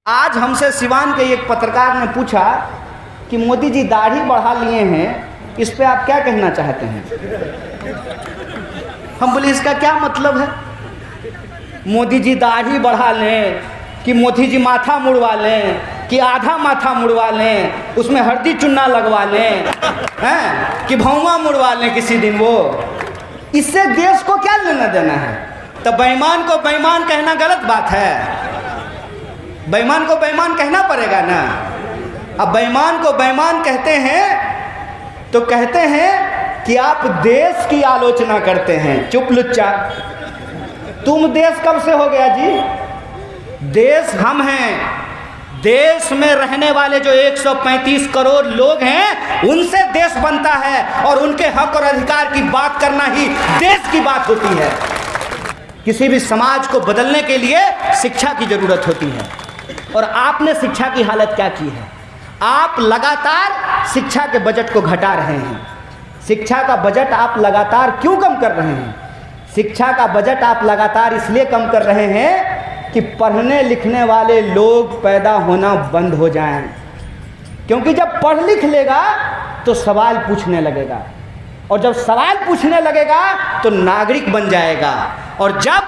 आज हमसे सिवान के एक पत्रकार ने पूछा कि मोदी जी दाढ़ी बढ़ा लिए हैं, इस पे आप क्या कहना चाहते हैं। हम बोले इसका क्या मतलब है। मोदी जी दाढ़ी बढ़ा लें कि मोदी जी माथा मुड़वा लें कि आधा माथा मुड़वा लें, उसमें हल्दी चुन्ना लगवा लें, हैं कि भौंवा मुड़वा लें किसी दिन, वो इससे देश को क्या लेना देना है। तो बेईमान को बेईमान कहना गलत बात है। बेईमान को बेईमान कहना पड़ेगा ना। अब बेईमान को बेईमान कहते हैं तो कहते हैं कि आप देश की आलोचना करते हैं। चुप लुच्चा, तुम देश कब से हो गया जी। देश हम हैं। देश में रहने वाले जो 135 करोड़ लोग हैं उनसे देश बनता है, और उनके हक और अधिकार की बात करना ही देश की बात होती है। किसी भी समाज को बदलने के लिए शिक्षा की जरूरत होती है, और आपने शिक्षा की हालत क्या की है। आप लगातार शिक्षा के बजट को घटा रहे हैं। शिक्षा का बजट आप लगातार क्यों कम कर रहे हैं। शिक्षा का बजट आप लगातार इसलिए कम कर रहे हैं कि पढ़ने लिखने वाले लोग पैदा होना बंद हो जाएं। क्योंकि जब पढ़ लिख लेगा तो सवाल पूछने लगेगा, और जब सवाल पूछने लगेगा तो नागरिक बन जाएगा, और जब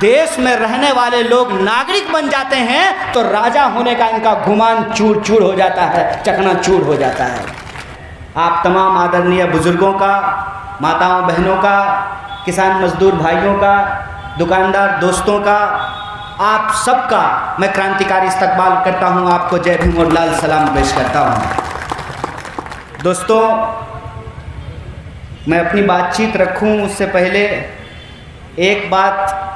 देश में रहने वाले लोग नागरिक बन जाते हैं तो राजा होने का इनका गुमान चूर चूर हो जाता है, चकनाचूर हो जाता है। आप तमाम आदरणीय बुजुर्गों का, माताओं बहनों का, किसान मजदूर भाइयों का, दुकानदार दोस्तों का, आप सबका मैं क्रांतिकारी इस्तकबाल करता हूं। आपको जय भीम और लाल सलाम पेश करता हूं। दोस्तों, मैं अपनी बातचीत रखूं उससे पहले एक बात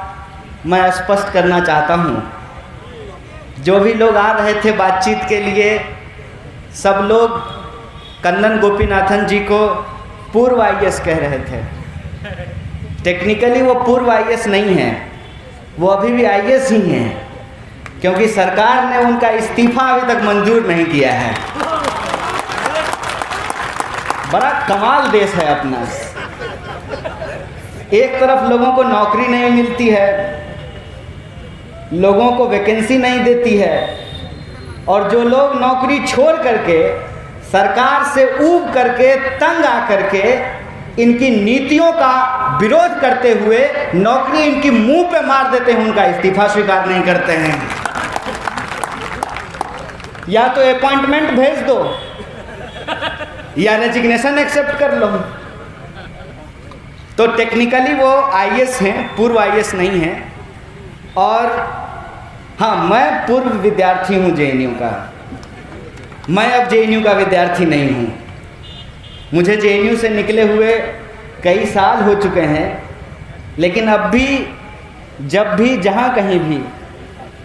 मैं स्पष्ट करना चाहता हूं। जो भी लोग आ रहे थे बातचीत के लिए, सब लोग कन्नन गोपीनाथन जी को पूर्व आईएएस कह रहे थे। टेक्निकली वो पूर्व आईएएस नहीं है, वो अभी भी आईएएस ही हैं, क्योंकि सरकार ने उनका इस्तीफा अभी तक मंजूर नहीं किया है। बड़ा कमाल देश है अपना। एक तरफ लोगों को नौकरी नहीं मिलती है, लोगों को वैकेंसी नहीं देती है, और जो लोग नौकरी छोड़ करके सरकार से ऊब करके तंग आ करके इनकी नीतियों का विरोध करते हुए नौकरी इनकी मुंह पे मार देते हैं, उनका इस्तीफा स्वीकार नहीं करते हैं। या तो अपॉइंटमेंट भेज दो या रेजिग्नेशन एक्सेप्ट कर लो। तो टेक्निकली वो आईएएस हैं, पूर्व आईएएस नहीं हैं। और हाँ, मैं पूर्व विद्यार्थी हूँ जेएनयू का। मैं अब जेएनयू का विद्यार्थी नहीं हूँ। मुझे जेएनयू से निकले हुए कई साल हो चुके हैं, लेकिन अब भी जब भी जहाँ कहीं भी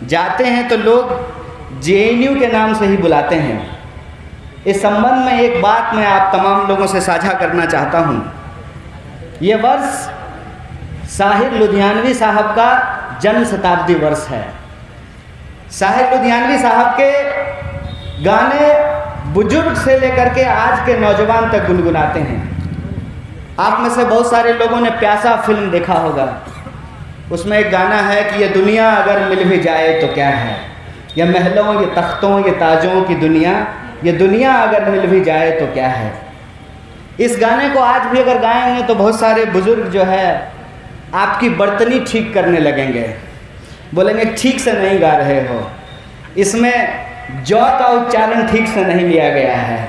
जाते हैं तो लोग जेएनयू के नाम से ही बुलाते हैं। इस संबंध में एक बात मैं आप तमाम लोगों से साझा करना चाहता हूँ। ये वर्ष साहिर लुधियानवी साहब का जन्म शताब्दी वर्ष है। साहिर लुधियानवी साहब के गाने बुजुर्ग से लेकर के आज के नौजवान तक गुनगुनाते हैं। आप में से बहुत सारे लोगों ने प्यासा फिल्म देखा होगा। उसमें एक गाना है कि ये दुनिया अगर मिल भी जाए तो क्या है, ये महलों, ये तख्तों, ये ताजों की दुनिया, ये दुनिया अगर मिल भी जाए तो क्या है। इस गाने को आज भी अगर गाएंगे तो बहुत सारे बुजुर्ग जो है आपकी बर्तनी ठीक करने लगेंगे, बोलेंगे ठीक से नहीं गा रहे हो, इसमें जौ का उच्चारण ठीक से नहीं लिया गया है।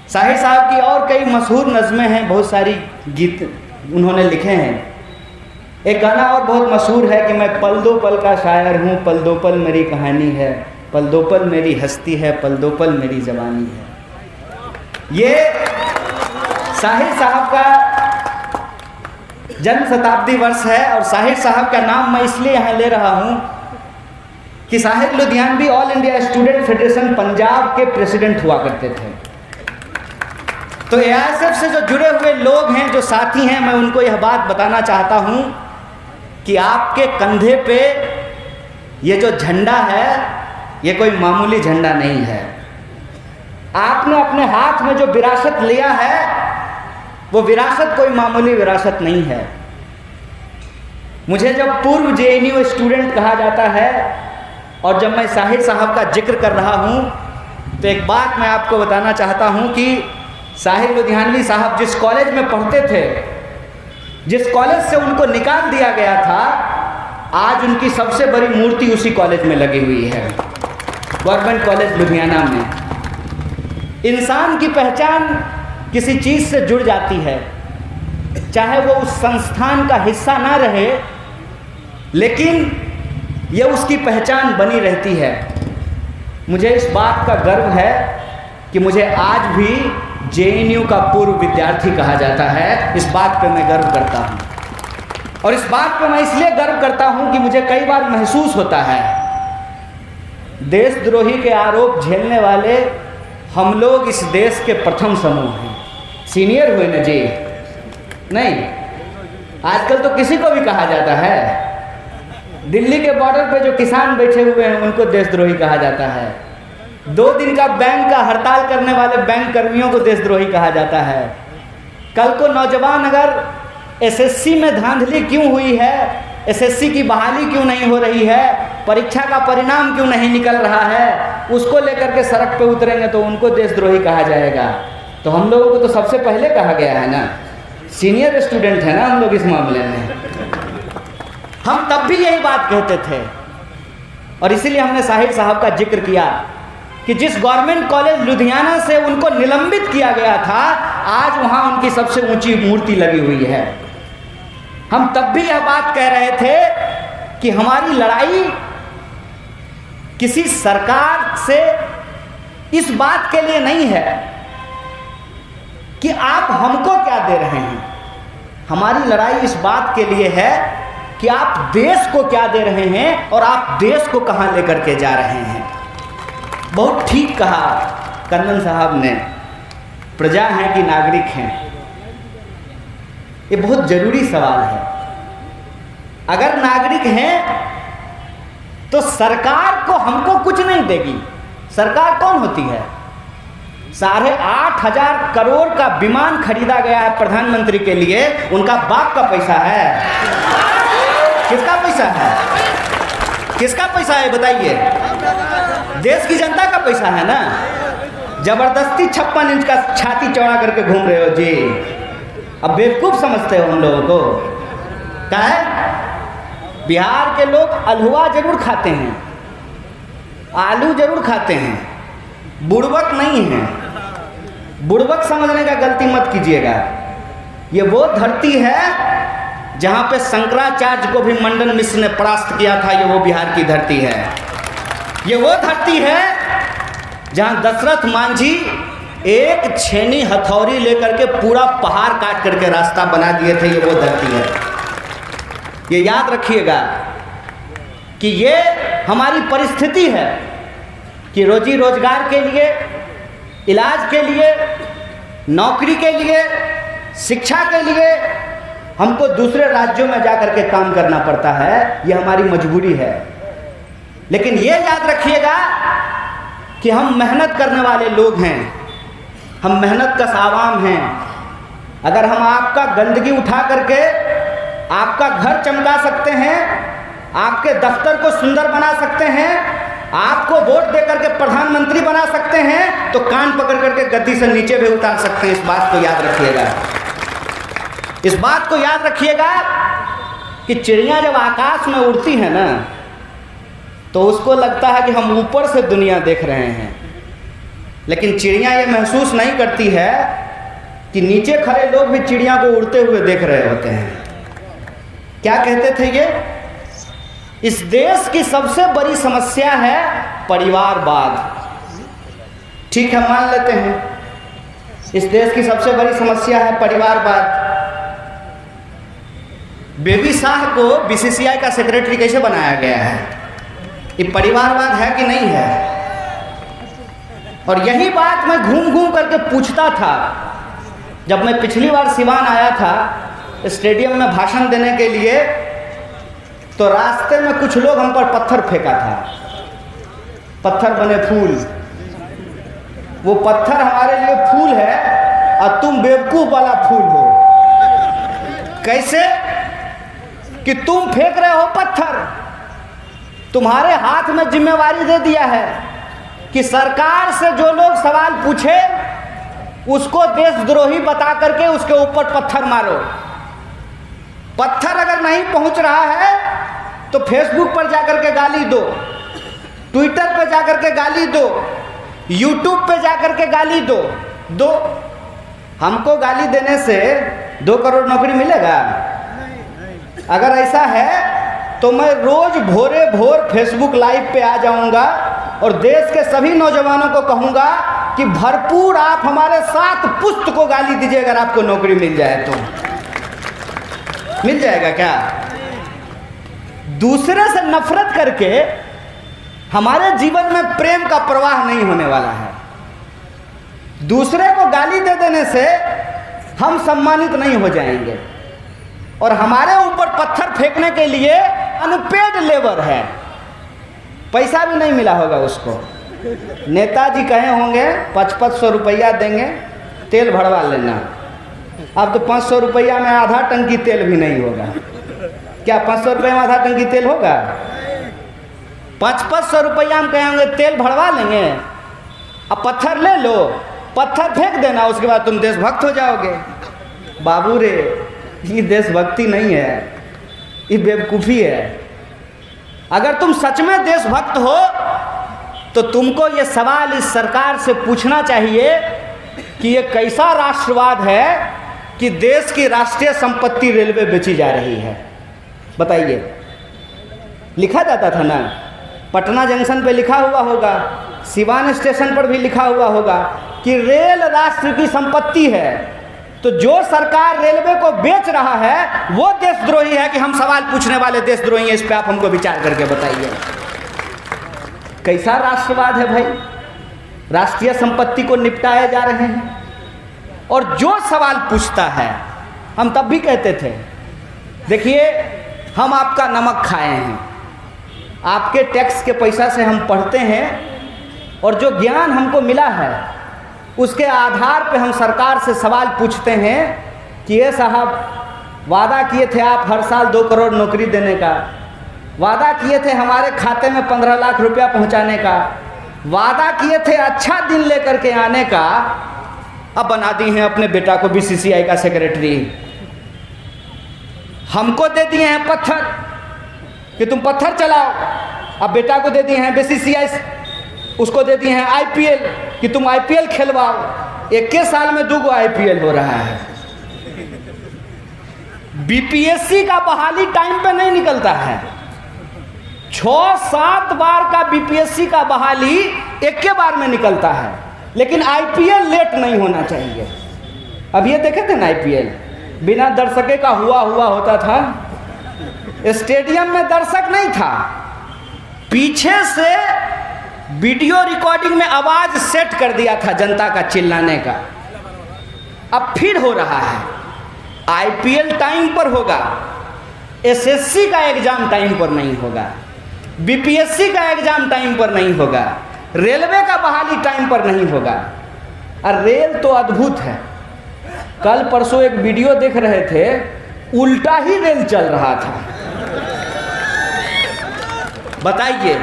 साहिर साहब की और कई मशहूर नज़में हैं, बहुत सारी गीत उन्होंने लिखे हैं। एक गाना और बहुत मशहूर है कि मैं पल दो पल का शायर हूँ, पल दो पल मेरी कहानी है, पल दो पल मेरी हस्ती है, पल दो पल मेरी जवानी है। ये साहिर साहब का जन्म शताब्दी वर्ष है, और साहिर साहब का नाम मैं इसलिए यहाँ ले रहा हूँ कि Sahir Ludhianvi all India student federation Punjab के प्रेसिडेंट हुआ करते थे। तो एआईएसएफ से जो जुड़े हुए लोग हैं, जो साथी हैं, मैं उनको यह बात बताना चाहता हूँ कि आपके कंधे पे ये जो झंडा है ये कोई मामूली झंडा नहीं है। आपने अपने हाथ में जो विरासत लिया है वो विरासत कोई मामूली विरासत नहीं है। मुझे जब पूर्व जेएनयू स्टूडेंट कहा जाता है और जब मैं साहिर साहब का जिक्र कर रहा हूँ तो एक बात मैं आपको बताना चाहता हूँ कि साहिर लुधियानवी साहब जिस कॉलेज में पढ़ते थे, जिस कॉलेज से उनको निकाल दिया गया था, आज उनकी सबसे बड़ी मूर्ति उसी कॉलेज में लगी हुई है, गवर्नमेंट कॉलेज लुधियाना में। इंसान की पहचान किसी चीज़ से जुड़ जाती है, चाहे वो उस संस्थान का हिस्सा ना रहे, लेकिन ये उसकी पहचान बनी रहती है। मुझे इस बात का गर्व है कि मुझे आज भी जेएनयू का पूर्व विद्यार्थी कहा जाता है। इस बात पे मैं गर्व करता हूँ, और इस बात पे मैं इसलिए गर्व करता हूँ कि मुझे कई बार महसूस होता है, देशद्रोही के आरोप झेलने वाले हम लोग इस देश के प्रथम समूह हैं। सीनियर हुए ना जी? नहीं, आजकल तो किसी को भी कहा जाता है। दिल्ली के बॉर्डर पे जो किसान बैठे हुए हैं उनको देशद्रोही कहा जाता है। 2 दिन का बैंक का हड़ताल करने वाले बैंक कर्मियों को देशद्रोही कहा जाता है। कल को नौजवान अगर एसएससी में धांधली क्यों हुई है, एसएससी की बहाली क्यों नहीं हो रही है, परीक्षा का परिणाम क्यों नहीं निकल रहा है, उसको लेकर के सड़क पे उतरेंगे तो उनको देशद्रोही कहा जाएगा। तो हम लोगों को तो सबसे पहले कहा गया है ना, सीनियर स्टूडेंट है ना हम लोग इस मामले में। हम तब भी यही बात कहते थे, और इसीलिए हमने साहिर साहब का जिक्र किया कि जिस गवर्नमेंट कॉलेज लुधियाना से उनको निलंबित किया गया था, आज वहाँ उनकी सबसे ऊंची मूर्ति लगी हुई है। हम तब भी यह बात कह रहे थे कि हमारी लड़ाई किसी सरकार से इस बात के लिए नहीं है कि आप हमको क्या दे रहे हैं, हमारी लड़ाई इस बात के लिए है कि आप देश को क्या दे रहे हैं और आप देश को कहाँ लेकर के जा रहे हैं। बहुत ठीक कहा कन्नन साहब ने, प्रजा हैं कि नागरिक हैं, ये बहुत जरूरी सवाल है। अगर नागरिक हैं तो सरकार को हमको कुछ नहीं देगी। सरकार कौन होती है? 8,500 करोड़ का विमान खरीदा गया है प्रधानमंत्री के लिए, उनका बाप का पैसा है। किसका पैसा है? किसका पैसा है बताइए? देश की जनता का पैसा है ना। जबरदस्ती 56 इंच का छाती चौड़ा करके घूम रहे हो जी। अब बेवकूफ़ समझते हो हम लोगों को। क्या है? बिहार के लोग अलहुआ जरूर खाते हैं, आलू जरूर खाते हैं, बुड़बक नहीं है। बुड़बक समझने का गलती मत कीजिएगा। ये वो धरती है जहाँ पे शंकराचार्य को भी मंडन मिश्र ने परास्त किया था, ये वो बिहार की धरती है। ये वो धरती है जहाँ दशरथ मांझी एक छेनी हथौड़ी लेकर के पूरा पहाड़ काट करके रास्ता बना दिए थे, ये वो धरती है। ये याद रखिएगा कि ये हमारी परिस्थिति है कि रोजी रोजगार के लिए, इलाज के लिए, नौकरी के लिए, शिक्षा के लिए हमको दूसरे राज्यों में जाकर के काम करना पड़ता है। ये हमारी मजबूरी है। लेकिन ये याद रखिएगा कि हम मेहनत करने वाले लोग हैं, हम मेहनत कश आवाम हैं। अगर हम आपका गंदगी उठा करके आपका घर चमका सकते हैं, आपके दफ्तर को सुंदर बना सकते हैं, आपको वोट दे करके प्रधानमंत्री बना सकते हैं, तो कान पकड़ करके गद्दी से नीचे भी उतार सकते हैं। इस बात को याद रखिएगा। इस बात को याद रखिएगा कि चिड़िया जब आकाश में उड़ती है ना, तो उसको लगता है कि हम ऊपर से दुनिया देख रहे हैं, लेकिन चिड़िया ये महसूस नहीं करती है कि नीचे खड़े लोग भी चिड़िया को उड़ते हुए देख रहे होते हैं। क्या कहते थे ये? इस देश की सबसे बड़ी समस्या है परिवारवाद। ठीक है, मान लेते हैं इस देश की सबसे बड़ी समस्या है परिवारवाद। बेबी शाह को बीसीसीआई का सेक्रेटरी कैसे बनाया गया है? ये परिवारवाद है कि नहीं है? और यही बात मैं घूम घूम करके पूछता था। जब मैं पिछली बार सिवान आया था स्टेडियम में भाषण देने के लिए, तो रास्ते में कुछ लोग हम पर पत्थर फेंका था, पत्थर बने फूल। वो पत्थर हमारे लिए फूल है और तुम बेवकूफ वाला फूल हो। कैसे कि तुम फेंक रहे हो पत्थर, तुम्हारे हाथ में जिम्मेवारी दे दिया है कि सरकार से जो लोग सवाल पूछे उसको देशद्रोही बता करके उसके ऊपर पत्थर मारो। पत्थर अगर नहीं पहुंच रहा है तो फेसबुक पर जाकर के गाली दो, ट्विटर पे जाकर के गाली दो, यूट्यूब पे जाकर के गाली दो। हमको गाली देने से 2 करोड़ नौकरी मिलेगा? अगर ऐसा है तो मैं रोज भोरे भोर फेसबुक लाइव पे आ जाऊंगा और देश के सभी नौजवानों को कहूंगा कि भरपूर आप हमारे 7 पुश्त को गाली दीजिए अगर आपको नौकरी मिल जाए तो। मिल जाएगा क्या? दूसरे से नफरत करके हमारे जीवन में प्रेम का प्रवाह नहीं होने वाला है। दूसरे को गाली दे देने से हम सम्मानित नहीं हो जाएंगे और हमारे ऊपर पत्थर फेंकने के लिए अनपेड लेबर है, पैसा भी नहीं मिला होगा उसको। नेताजी कहे होंगे 500 रुपया देंगे, तेल भरवा लेना। अब तो 500 रुपया में आधा टंकी तेल भी नहीं होगा। क्या 500 रुपये में आधा टंकी तेल होगा? 500 रुपया हम कहेंगे तेल भरवा लेंगे, अब पत्थर ले लो, पत्थर फेंक देना, उसके बाद तुम देशभक्त हो जाओगे। बाबू रे, ये देशभक्ति नहीं है, ये बेवकूफ़ी है। अगर तुम सच में देशभक्त हो तो तुमको ये सवाल इस सरकार से पूछना चाहिए कि ये कैसा राष्ट्रवाद है कि देश की राष्ट्रीय संपत्ति रेलवे बेची जा रही है। बताइए, लिखा जाता था ना, पटना जंक्शन पे लिखा हुआ होगा, सिवान स्टेशन पर भी लिखा हुआ होगा कि रेल राष्ट्र की संपत्ति है। तो जो सरकार रेलवे को बेच रहा है वो देशद्रोही है कि हम सवाल पूछने वाले देशद्रोही हैं? इस पे आप हमको विचार करके बताइए। कैसा राष्ट्रवाद है भाई? राष्ट्रीय संपत्ति को निपटाए जा रहे हैं और जो सवाल पूछता है, हम तब भी कहते थे देखिए हम आपका नमक खाए हैं, आपके टैक्स के पैसा से हम पढ़ते हैं और जो ज्ञान हमको मिला है उसके आधार पे हम सरकार से सवाल पूछते हैं कि ये साहब वादा किए थे आप हर साल 2 करोड़ नौकरी देने का, वादा किए थे हमारे खाते में 15 लाख रुपया पहुंचाने का, वादा किए थे अच्छा दिन लेकर के आने का, अब बना दी हैं अपने बेटा को बीसीसीआई का सेक्रेटरी। हमको दे दिए हैं पत्थर कि तुम पत्थर चलाओ, अब बेटा को दे दिए हैं बीसीसीआई, उसको दे दिए हैं आईपीएल कि तुम आईपीएल खेलवाओ। 21 साल में 2 आईपीएल हो रहा है। बीपीएससी का बहाली टाइम पे नहीं निकलता है, 6-7 बार का बीपीएससी का बहाली एक के बार में निकलता है, लेकिन आईपीएल लेट नहीं होना चाहिए। अब ये देखे थे ना, आईपीएल बिना दर्शके का हुआ होता था, स्टेडियम में दर्शक नहीं था, पीछे से वीडियो रिकॉर्डिंग में आवाज सेट कर दिया था जनता का चिल्लाने का। अब फिर हो रहा है, आईपीएल टाइम पर होगा, एसएससी का एग्जाम टाइम पर नहीं होगा, बीपीएससी का एग्जाम टाइम पर नहीं होगा, रेलवे का बहाली टाइम पर नहीं होगा। और रेल तो अद्भुत है। कल परसों एक वीडियो देख रहे थे, उल्टा ही रेल चल रहा था। बताइए,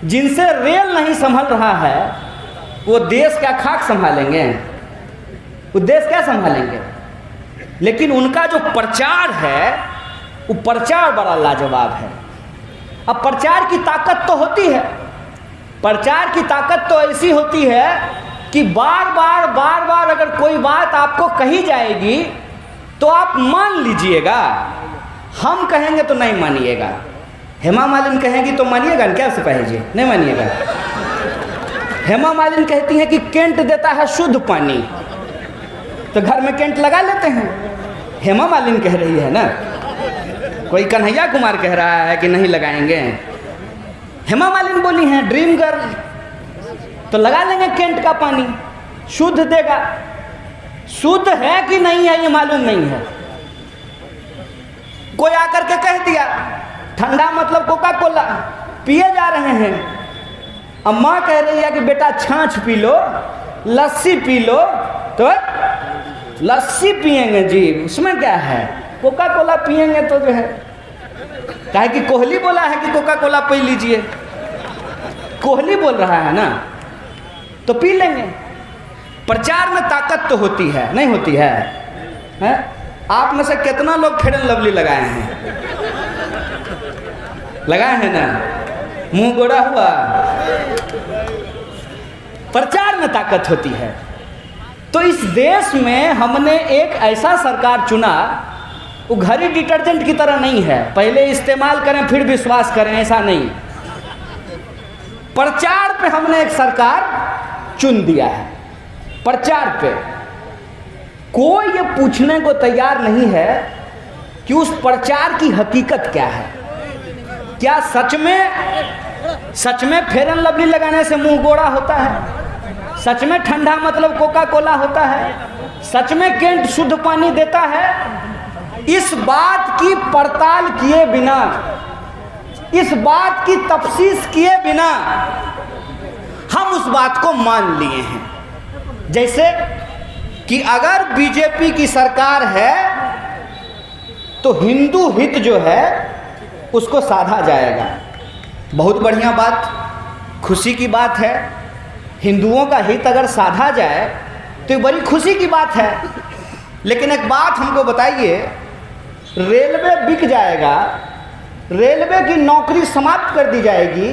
जिनसे रेल नहीं संभल रहा है वो देश क्या खाक संभालेंगे? वो देश क्या संभालेंगे? लेकिन उनका जो प्रचार है वो प्रचार बड़ा लाजवाब है। अब प्रचार की ताकत तो होती है, प्रचार की ताकत तो ऐसी होती है कि बार बार अगर कोई बात आपको कही जाएगी तो आप मान लीजिएगा, हम कहेंगे तो नहीं मानिएगा, हेमा मालिनी कहेंगी तो मानिएगा? क्या सिपाही जी, नहीं मानिएगा? हेमा मालिनी कहती हैं कि कैंट देता है शुद्ध पानी, तो घर में कैंट लगा लेते हैं। हेमा मालिनी कह रही है ना, कोई कन्हैया कुमार कह रहा है कि नहीं लगाएंगे। हेमा मालिनी बोली हैं ड्रीम गर्ल, तो लगा लेंगे कैंट का पानी, शुद्ध देगा। शुद्ध है कि नहीं है ये मालूम नहीं है। कोई आकर के कह दिया ठंडा मतलब कोका कोला पिए जा रहे हैं, अम्मा कह रही है कि बेटा छाछ पी लो, लस्सी पी लो, तो लस्सी पिएंगे जी, उसमें क्या है, कोका कोला पिएंगे तो जो है। काहे कि कोहली बोला है कि कोका कोला पी लीजिए, कोहली बोल रहा है ना, तो पी लेंगे। प्रचार में ताकत तो होती है, नहीं होती है, हैं? आप में से कितना लोग फेयर एंड लवली लगाए हैं? लगाए हैं ना, मुंह गोरा हुआ। प्रचार में ताकत होती है। तो इस देश में हमने एक ऐसा सरकार चुना, वो घड़ी डिटर्जेंट की तरह नहीं है, पहले इस्तेमाल करें फिर विश्वास करें, ऐसा नहीं। प्रचार पे हमने एक सरकार चुन दिया है। प्रचार पे कोई ये पूछने को तैयार नहीं है कि उस प्रचार की हकीकत क्या है। क्या सच में फेयर एंड लवली लगाने से मुंह गोरा होता है? सच में ठंडा मतलब कोका कोला होता है? सच में केंट शुद्ध पानी देता है? इस बात की पड़ताल किए बिना, इस बात की तफ्सीस किए बिना हम उस बात को मान लिए हैं। जैसे कि अगर बीजेपी की सरकार है तो हिंदू हित जो है उसको साधा जाएगा। बहुत बढ़िया बात, खुशी की बात है। हिंदुओं का हित अगर साधा जाए तो ये बड़ी खुशी की बात है। लेकिन एक बात हमको बताइए, रेलवे बिक जाएगा, रेलवे की नौकरी समाप्त कर दी जाएगी,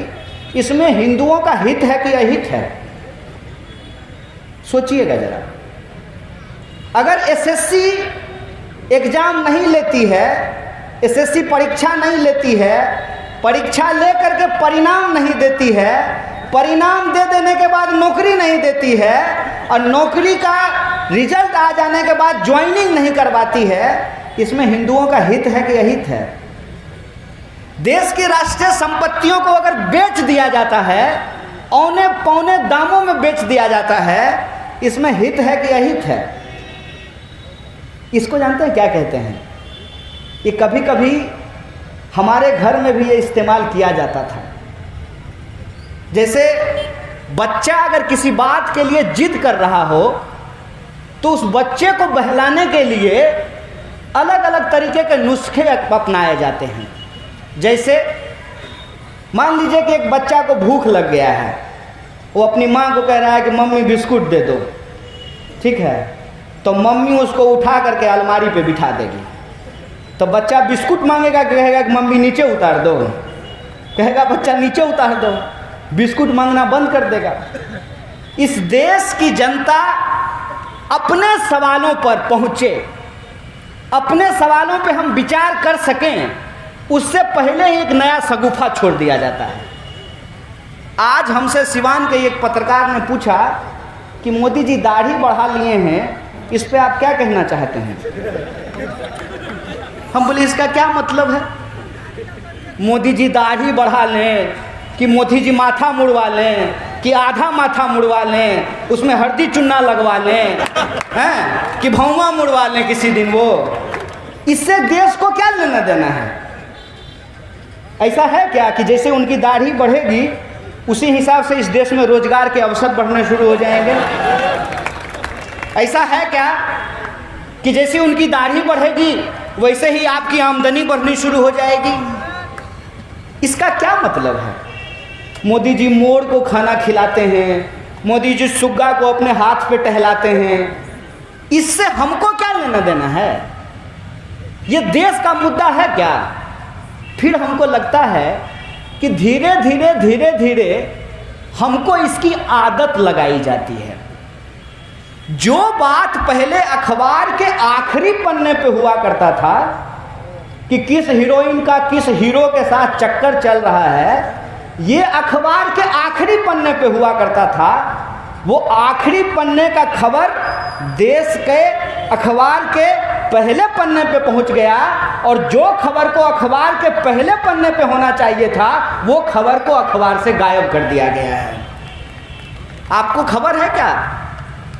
इसमें हिंदुओं का हित है कि अहित है? सोचिएगा जरा। अगर एसएससी एग्जाम नहीं लेती है, एसएससी परीक्षा नहीं लेती है, परीक्षा लेकर के परिणाम नहीं देती है, परिणाम दे देने के बाद नौकरी नहीं देती है, और नौकरी का रिजल्ट आ जाने के बाद ज्वाइनिंग नहीं करवाती है, इसमें हिंदुओं का हित है कि अहित है? देश की राष्ट्रीय संपत्तियों को अगर बेच दिया जाता है, औने पौने दामों में बेच दिया जाता है, इसमें हित है कि अहित है? इसको जानते हैं क्या कहते हैं? ये कभी कभी हमारे घर में भी ये इस्तेमाल किया जाता था। जैसे बच्चा अगर किसी बात के लिए जिद कर रहा हो तो उस बच्चे को बहलाने के लिए अलग अलग तरीके के नुस्खे अपनाए जाते हैं। जैसे मान लीजिए कि एक बच्चा को भूख लग गया है, वो अपनी माँ को कह रहा है कि मम्मी बिस्कुट दे दो, ठीक है, तो मम्मी उसको उठा करके अलमारी पे बिठा देगी। तो बच्चा बिस्कुट मांगेगा, कहेगा कि मम्मी नीचे उतार दो, कहेगा बच्चा नीचे उतार दो, बिस्कुट मांगना बंद कर देगा। इस देश की जनता अपने सवालों पर पहुँचे, अपने सवालों पे हम विचार कर सकें, उससे पहले ही एक नया शगुफा छोड़ दिया जाता है। आज हमसे सिवान के एक पत्रकार ने पूछा कि मोदी जी दाढ़ी बढ़ा लिए हैं, इस पे आप क्या कहना चाहते हैं? हम बोले इसका क्या मतलब है? मोदी जी दाढ़ी बढ़ा लें कि मोदी जी माथा मुड़वा लें कि आधा माथा मुड़वा लें, उसमें हल्दी चुन्ना लगवा लें, हैं कि भौवा मुड़वा लें किसी दिन, वो इससे देश को क्या लेना देना है? ऐसा है क्या कि जैसे उनकी दाढ़ी बढ़ेगी उसी हिसाब से इस देश में रोजगार के अवसर बढ़ने शुरू हो जाएंगे? ऐसा है क्या कि जैसे उनकी दाढ़ी बढ़ेगी वैसे ही आपकी आमदनी बढ़नी शुरू हो जाएगी? इसका क्या मतलब है? मोदी जी मोर को खाना खिलाते हैं, मोदी जी सुग्गा को अपने हाथ पे टहलाते हैं, इससे हमको क्या लेना देना है? ये देश का मुद्दा है क्या? फिर हमको लगता है कि धीरे धीरे हमको इसकी आदत लगाई जाती है। जो बात पहले अखबार के आखिरी पन्ने पे हुआ करता था कि किस हीरोइन का किस हीरो के साथ चक्कर चल रहा है, ये अखबार के आखिरी पन्ने पे हुआ करता था, वो आखिरी पन्ने का खबर देश के अखबार के पहले पन्ने पे पहुंच गया, और जो खबर को अखबार के पहले पन्ने पे होना चाहिए था वो खबर को अखबार से गायब कर दिया गया है। आपको खबर है क्या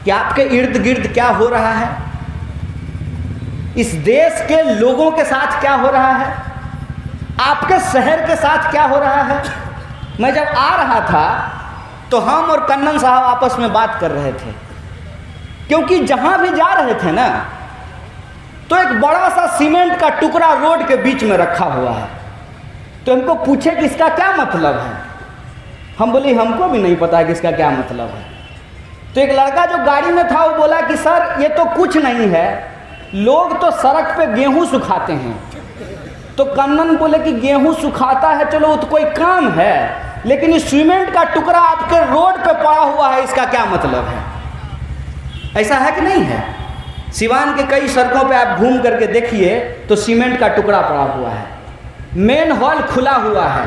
कि आपके इर्द गिर्द क्या हो रहा है? इस देश के लोगों के साथ क्या हो रहा है? आपके शहर के साथ क्या हो रहा है? मैं जब आ रहा था तो हम और कन्नन साहब आपस में बात कर रहे थे, क्योंकि जहां भी जा रहे थे ना तो एक बड़ा सा सीमेंट का टुकड़ा रोड के बीच में रखा हुआ है। तो हमको पूछे कि इसका क्या मतलब है। हम बोले हमको भी नहीं पता कि इसका क्या मतलब है। तो एक लड़का जो गाड़ी में था वो बोला कि सर ये तो कुछ नहीं है, लोग तो सड़क पे गेहूं सुखाते हैं। तो कन्नन बोले कि गेहूं सुखाता है चलो वो तो कोई काम है, लेकिन इस सीमेंट का टुकड़ा आपके रोड पे पड़ा हुआ है, इसका क्या मतलब है। ऐसा है कि नहीं है। सिवान के कई सड़कों पे आप घूम करके देखिए तो सीमेंट का टुकड़ा पड़ा हुआ है, मेन हॉल खुला हुआ है,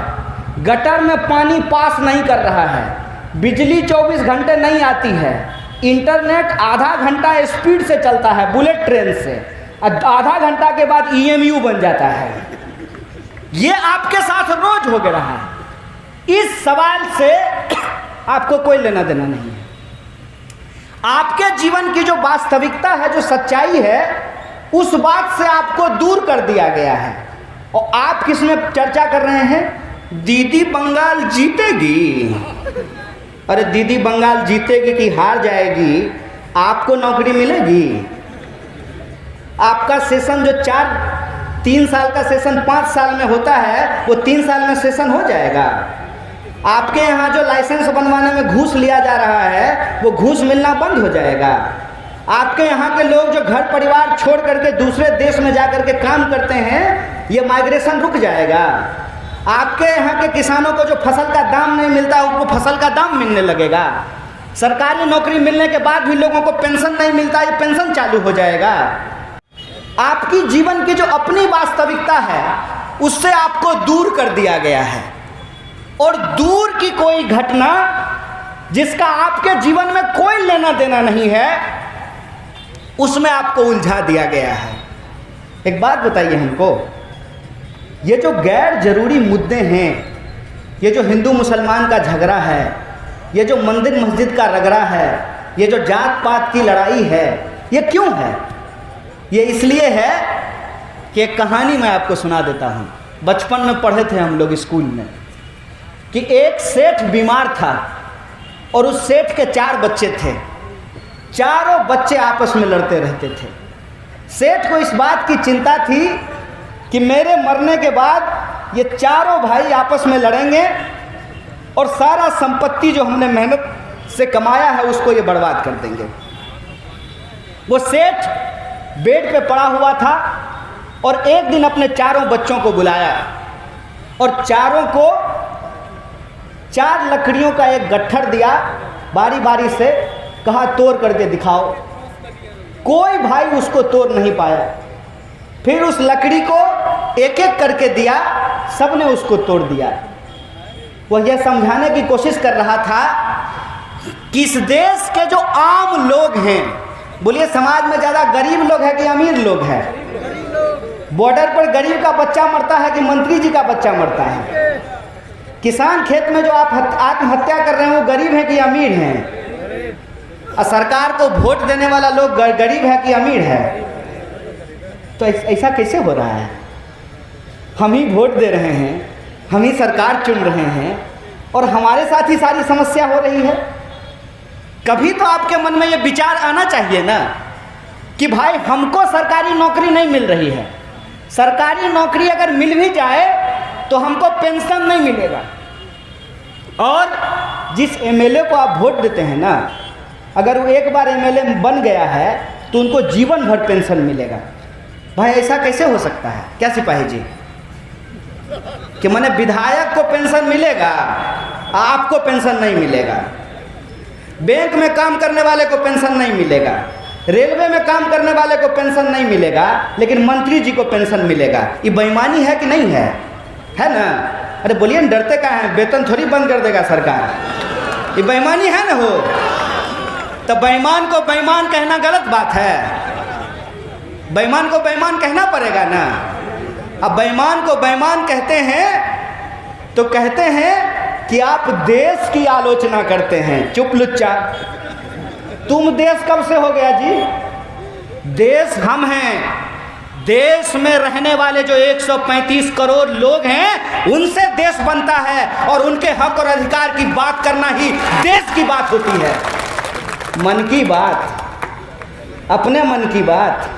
गटर में पानी पास नहीं कर रहा है, बिजली 24 घंटे नहीं आती है, इंटरनेट आधा घंटा स्पीड से चलता है बुलेट ट्रेन से, आधा घंटा के बाद EMU बन जाता है। ये आपके साथ रोज हो रहा है। इस सवाल से आपको कोई लेना देना नहीं है। आपके जीवन की जो वास्तविकता है, जो सच्चाई है, उस बात से आपको दूर कर दिया गया है। और आप किस में चर्चा कर रहे हैं? दीदी बंगाल जीतेगी। अरे दीदी बंगाल जीतेगी कि हार जाएगी, आपको नौकरी मिलेगी? आपका सेशन जो 3 साल का सेशन 5 साल में होता है, वो 3 साल में सेशन हो जाएगा। आपके यहाँ जो लाइसेंस बनवाने में घूस लिया जा रहा है, वो घूस मिलना बंद हो जाएगा। आपके यहाँ के लोग जो घर परिवार छोड़ करके दूसरे देश में जा करके काम करते हैं, ये माइग्रेशन रुक जाएगा। आपके यहाँ के किसानों को जो फसल का दाम नहीं मिलता, उनको फसल का दाम मिलने लगेगा। सरकारी नौकरी मिलने के बाद भी लोगों को पेंशन नहीं मिलता, ये पेंशन चालू हो जाएगा। आपकी जीवन की जो अपनी वास्तविकता है, उससे आपको दूर कर दिया गया है। और दूर की कोई घटना जिसका आपके जीवन में कोई लेना देना नहीं है, उसमें आपको उलझा दिया गया है। एक बात बताइए हमको, ये जो गैर जरूरी मुद्दे हैं, ये जो हिंदू मुसलमान का झगड़ा है, ये जो मंदिर मस्जिद का रगड़ा है, ये जो जात पात की लड़ाई है, ये क्यों है? ये इसलिए है कि एक कहानी मैं आपको सुना देता हूँ। बचपन में पढ़े थे हम लोग स्कूल में कि एक सेठ बीमार था और उस सेठ के 4 बच्चे थे। चारों बच्चे आपस में लड़ते रहते थे। सेठ को इस बात की चिंता थी कि मेरे मरने के बाद ये चारों भाई आपस में लड़ेंगे और सारा संपत्ति जो हमने मेहनत से कमाया है उसको ये बर्बाद कर देंगे। वो सेठ बेड पे पड़ा हुआ था और एक दिन अपने चारों बच्चों को बुलाया और चारों को 4 लकड़ियों का एक गट्ठर दिया, बारी बारी से कहा तोड़ करके दिखाओ। कोई भाई उसको तोड़ नहीं पाया। फिर उस लकड़ी को एक एक करके दिया, सबने उसको तोड़ दिया। वह यह समझाने की कोशिश कर रहा था कि इस देश के जो आम लोग हैं, बोलिए समाज में ज़्यादा गरीब लोग हैं कि अमीर लोग हैं? बॉर्डर पर गरीब का बच्चा मरता है कि मंत्री जी का बच्चा मरता है? किसान खेत में जो आप आत्महत्या कर रहे हैं वो गरीब हैं कि अमीर हैं? और सरकार को वोट देने वाला लोग गरीब है कि अमीर है? तो ऐसा कैसे हो रहा है? हम ही वोट दे रहे हैं, हम ही सरकार चुन रहे हैं और हमारे साथ ही सारी समस्या हो रही है। कभी तो आपके मन में ये विचार आना चाहिए ना कि भाई हमको सरकारी नौकरी नहीं मिल रही है, सरकारी नौकरी अगर मिल भी जाए तो हमको पेंशन नहीं मिलेगा। और जिस एमएलए को आप वोट देते हैं ना, अगर वो एक बार एमएलए बन गया है तो उनको जीवन भर पेंशन मिलेगा। भाई ऐसा कैसे हो सकता है? क्या सिपाही जी कि माने विधायक को पेंशन मिलेगा, आपको पेंशन नहीं मिलेगा? बैंक में काम करने वाले को पेंशन नहीं मिलेगा, रेलवे में काम करने वाले को पेंशन नहीं मिलेगा, लेकिन मंत्री जी को पेंशन मिलेगा। ये बेईमानी है कि नहीं है? है ना? अरे बोलिए न, डरते का है? वेतन थोड़ी बंद कर देगा सरकार। ये बेईमानी है ना हो? तो बेईमान को बेईमान कहना गलत बात है। बेईमान को बेईमान कहना पड़ेगा ना। अब बेईमान को बेईमान कहते हैं तो कहते हैं कि आप देश की आलोचना करते हैं। चुप लुच्चा, तुम देश कब से हो गया जी? देश हम हैं। देश में रहने वाले जो 135 करोड़ लोग हैं, उनसे देश बनता है और उनके हक और अधिकार की बात करना ही देश की बात होती है। मन की बात, अपने मन की बात,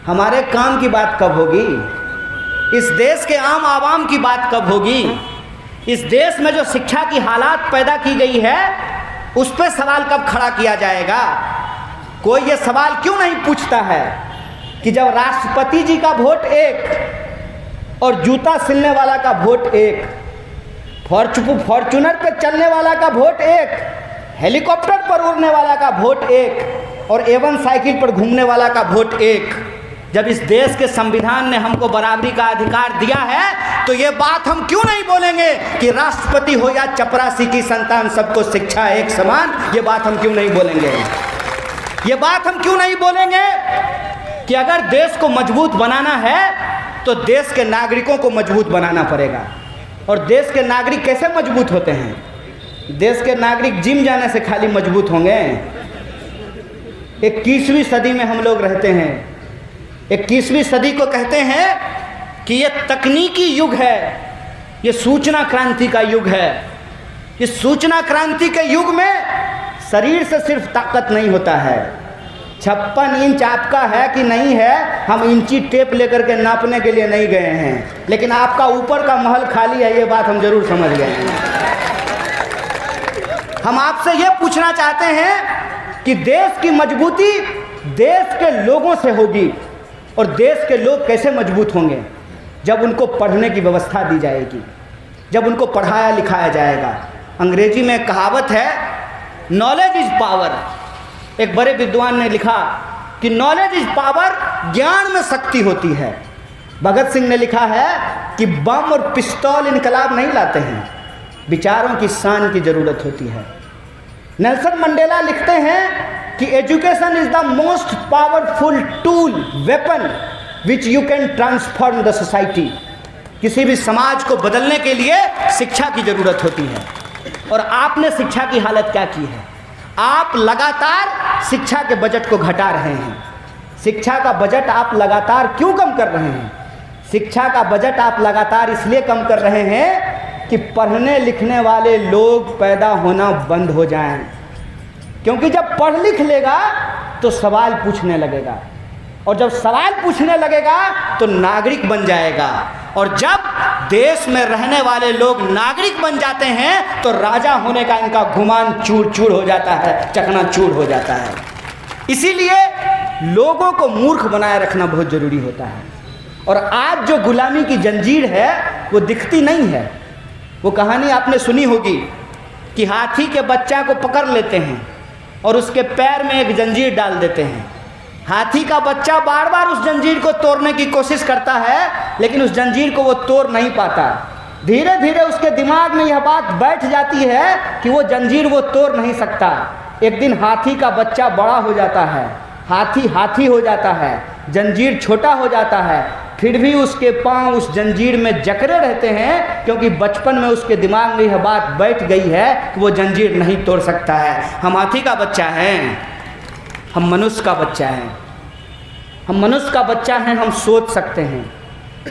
हमारे काम की बात कब होगी? इस देश के आम आवाम की बात कब होगी? इस देश में जो शिक्षा की हालात पैदा की गई है उस पर सवाल कब खड़ा किया जाएगा? कोई ये सवाल क्यों नहीं पूछता है कि जब राष्ट्रपति जी का वोट एक और जूता सिलने वाला का वोट एक, फॉर्चूनर पे चलने वाला का वोट एक, हेलीकॉप्टर पर उड़ने वाला का वोट एक और A1 साइकिल पर घूमने वाला का वोट एक, जब इस देश के संविधान ने हमको बराबरी का अधिकार दिया है तो ये बात हम क्यों नहीं बोलेंगे कि राष्ट्रपति हो या चपरासी की संतान सबको शिक्षा एक समान? ये बात हम क्यों नहीं बोलेंगे? ये बात हम क्यों नहीं बोलेंगे कि अगर देश को मजबूत बनाना है तो देश के नागरिकों को मजबूत बनाना पड़ेगा। और देश के नागरिक कैसे मजबूत होते हैं? देश के नागरिक जिम जाने से खाली मजबूत होंगे? 21वीं सदी में हम लोग रहते हैं। 21वीं सदी को कहते हैं कि ये तकनीकी युग है, ये सूचना क्रांति का युग है। इस सूचना क्रांति के युग में शरीर से सिर्फ ताकत नहीं होता है, 56 इंच आपका है कि नहीं है, हम इंची टेप लेकर के नापने के लिए नहीं गए हैं, लेकिन आपका ऊपर का महल खाली है, ये बात हम जरूर समझ गए हैं। हम आपसे ये पूछना चाहते हैं कि देश की मजबूती देश के लोगों से होगी। और देश के लोग कैसे मजबूत होंगे? जब उनको पढ़ने की व्यवस्था दी जाएगी, जब उनको पढ़ाया लिखाया जाएगा। अंग्रेजी में कहावत है, नॉलेज इज पावर। एक बड़े विद्वान ने लिखा कि नॉलेज इज पावर, ज्ञान में शक्ति होती है। भगत सिंह ने लिखा है कि बम और पिस्तौल इनकलाब नहीं लाते हैं, विचारों की शान की जरूरत होती है। नेल्सन मंडेला लिखते हैं कि education is the most powerful tool weapon which you can transform the society. किसी भी समाज को बदलने के लिए शिक्षा की जरूरत होती है। और आपने शिक्षा की हालत क्या की है? आप लगातार शिक्षा के बजट को घटा रहे हैं। शिक्षा का बजट आप लगातार क्यों कम कर रहे हैं? शिक्षा का बजट आप लगातार इसलिए कम कर रहे हैं कि पढ़ने लिखने वाले लोग पैदा होना बंद हो जाएं। क्योंकि जब पढ़ लिख लेगा तो सवाल पूछने लगेगा, और जब सवाल पूछने लगेगा तो नागरिक बन जाएगा। और जब देश में रहने वाले लोग नागरिक बन जाते हैं तो राजा होने का इनका गुमान चूर चूर हो जाता है, चकनाचूर हो जाता है। इसीलिए लोगों को मूर्ख बनाए रखना बहुत ज़रूरी होता है। और आज जो गुलामी की जंजीर है वो दिखती नहीं है। वो कहानी आपने सुनी होगी कि हाथी के बच्चा को पकड़ लेते हैं और उसके पैर में एक जंजीर डाल देते हैं। हाथी का बच्चा बार बार उस जंजीर को तोड़ने की कोशिश करता है, लेकिन उस जंजीर को वो तोड़ नहीं पाता। धीरे धीरे उसके दिमाग में यह बात बैठ जाती है कि वो जंजीर वो तोड़ नहीं सकता। एक दिन हाथी का बच्चा बड़ा हो जाता है, हाथी हो जाता है, जंजीर छोटा हो जाता है, फिर भी उसके पांव उस जंजीर में जकड़े रहते हैं, क्योंकि बचपन में उसके दिमाग में यह बात बैठ गई है कि वो जंजीर नहीं तोड़ सकता है। हम हाथी का बच्चा हैं, हम मनुष्य का बच्चा हैं। हम मनुष्य का बच्चा हैं, हम सोच सकते हैं,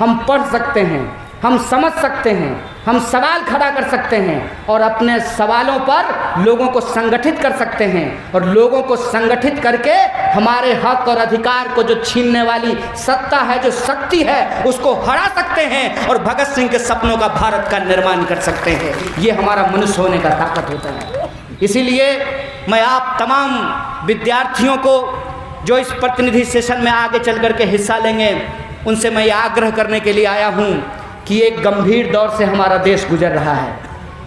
हम पढ़ सकते हैं, हम समझ सकते हैं, हम सवाल खड़ा कर सकते हैं और अपने सवालों पर लोगों को संगठित कर सकते हैं। और लोगों को संगठित करके हमारे हक और अधिकार को जो छीनने वाली सत्ता है, जो शक्ति है, उसको हरा सकते हैं और भगत सिंह के सपनों का भारत का निर्माण कर सकते हैं। ये हमारा मनुष्य होने का ताकत होता है। इसीलिए मैं आप तमाम विद्यार्थियों को जो इस प्रतिनिधि सेशन में आगे चल कर के हिस्सा लेंगे, उनसे मैं ये आग्रह करने के लिए आया हूँ कि एक गंभीर दौर से हमारा देश गुजर रहा है।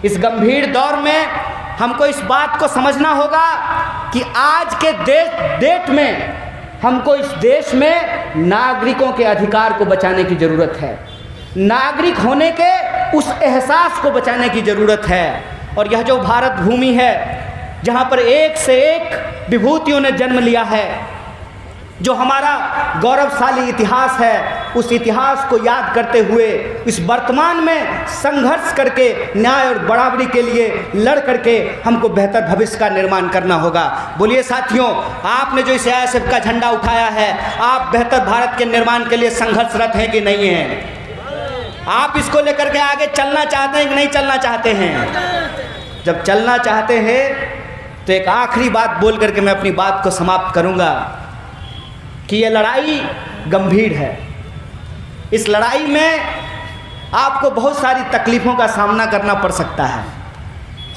इस गंभीर दौर में हमको इस बात को समझना होगा कि आज के डेट में हमको इस देश में नागरिकों के अधिकार को बचाने की ज़रूरत है। नागरिक होने के उस एहसास को बचाने की ज़रूरत है। और यह जो भारत भूमि है, जहाँ पर एक से एक विभूतियों ने जन्म लिया है, जो हमारा गौरवशाली इतिहास है, उस इतिहास को याद करते हुए इस वर्तमान में संघर्ष करके न्याय और बराबरी के लिए लड़ करके हमको बेहतर भविष्य का निर्माण करना होगा। बोलिए साथियों, आपने जो इस AISF का झंडा उठाया है, आप बेहतर भारत के निर्माण के लिए संघर्षरत हैं कि नहीं हैं? आप इसको लेकर के आगे चलना चाहते हैं कि नहीं चलना चाहते हैं? जब चलना चाहते हैं तो एक आखिरी बात बोल करके मैं अपनी बात को समाप्त करूंगा कि ये लड़ाई गंभीर है। इस लड़ाई में आपको बहुत सारी तकलीफ़ों का सामना करना पड़ सकता है।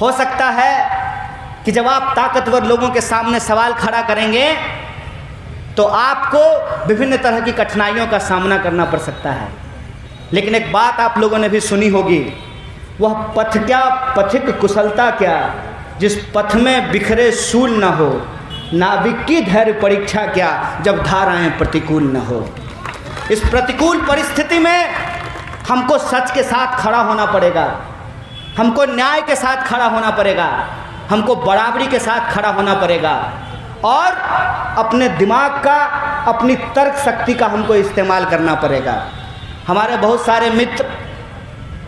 हो सकता है कि जब आप ताकतवर लोगों के सामने सवाल खड़ा करेंगे तो आपको विभिन्न तरह की कठिनाइयों का सामना करना पड़ सकता है। लेकिन एक बात आप लोगों ने भी सुनी होगी, वह पथ क्या पथिक कुशलता क्या, जिस पथ में बिखरे सूल न हो, नाविक की धैर्य परीक्षा क्या, जब धाराएं प्रतिकूल न हो। इस प्रतिकूल परिस्थिति में हमको सच के साथ खड़ा होना पड़ेगा, हमको न्याय के साथ खड़ा होना पड़ेगा, हमको बराबरी के साथ खड़ा होना पड़ेगा और अपने दिमाग का, अपनी तर्क शक्ति का हमको इस्तेमाल करना पड़ेगा। हमारे बहुत सारे मित्र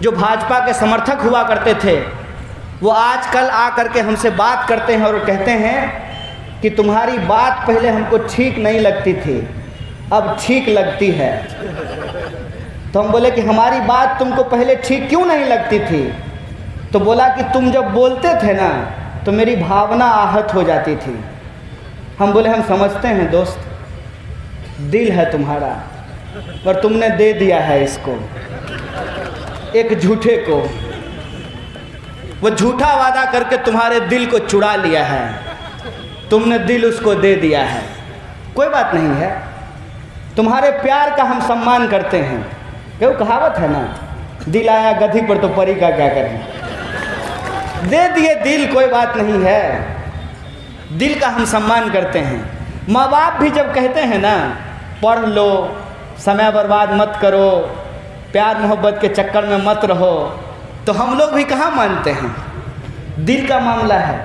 जो भाजपा के समर्थक हुआ करते थे, वो आजकल आकर के हमसे बात करते हैं और कहते हैं कि तुम्हारी बात पहले हमको ठीक नहीं लगती थी, अब ठीक लगती है। तो हम बोले कि हमारी बात तुमको पहले ठीक क्यों नहीं लगती थी? तो बोला कि तुम जब बोलते थे ना तो मेरी भावना आहत हो जाती थी। हम बोले हम समझते हैं दोस्त, दिल है तुम्हारा पर तुमने दे दिया है इसको एक झूठे को। वो झूठा वादा करके तुम्हारे दिल को चुरा लिया है, तुमने दिल उसको दे दिया है। कोई बात नहीं है, तुम्हारे प्यार का हम सम्मान करते हैं। क्यों कहावत है ना, दिल आया गधी पर तो परी का क्या करें। दे दिए दिल, कोई बात नहीं है, दिल का हम सम्मान करते हैं। माँ बाप भी जब कहते हैं ना पढ़ लो, समय बर्बाद मत करो, प्यार मोहब्बत के चक्कर में मत रहो, तो हम लोग भी कहाँ मानते हैं। दिल का मामला है।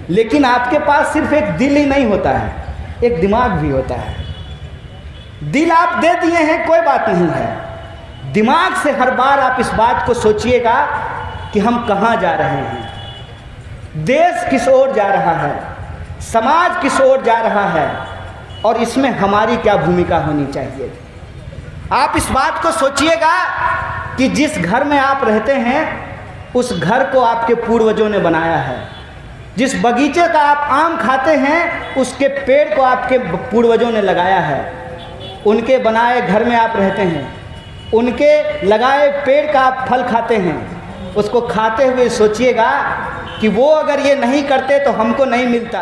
लेकिन आपके पास सिर्फ एक दिल ही नहीं होता है, एक दिमाग भी होता है। दिल आप दे दिए हैं, कोई बात नहीं है, दिमाग से हर बार आप इस बात को सोचिएगा कि हम कहाँ जा रहे हैं, देश किस ओर जा रहा है, समाज किस ओर जा रहा है और इसमें हमारी क्या भूमिका होनी चाहिए। आप इस बात को सोचिएगा कि जिस घर में आप रहते हैं उस घर को आपके पूर्वजों ने बनाया है। जिस बगीचे का आप आम खाते हैं उसके पेड़ को आपके पूर्वजों ने लगाया है। उनके बनाए घर में आप रहते हैं, उनके लगाए पेड़ का आप फल खाते हैं। उसको खाते हुए सोचिएगा कि वो अगर ये नहीं करते तो हमको नहीं मिलता।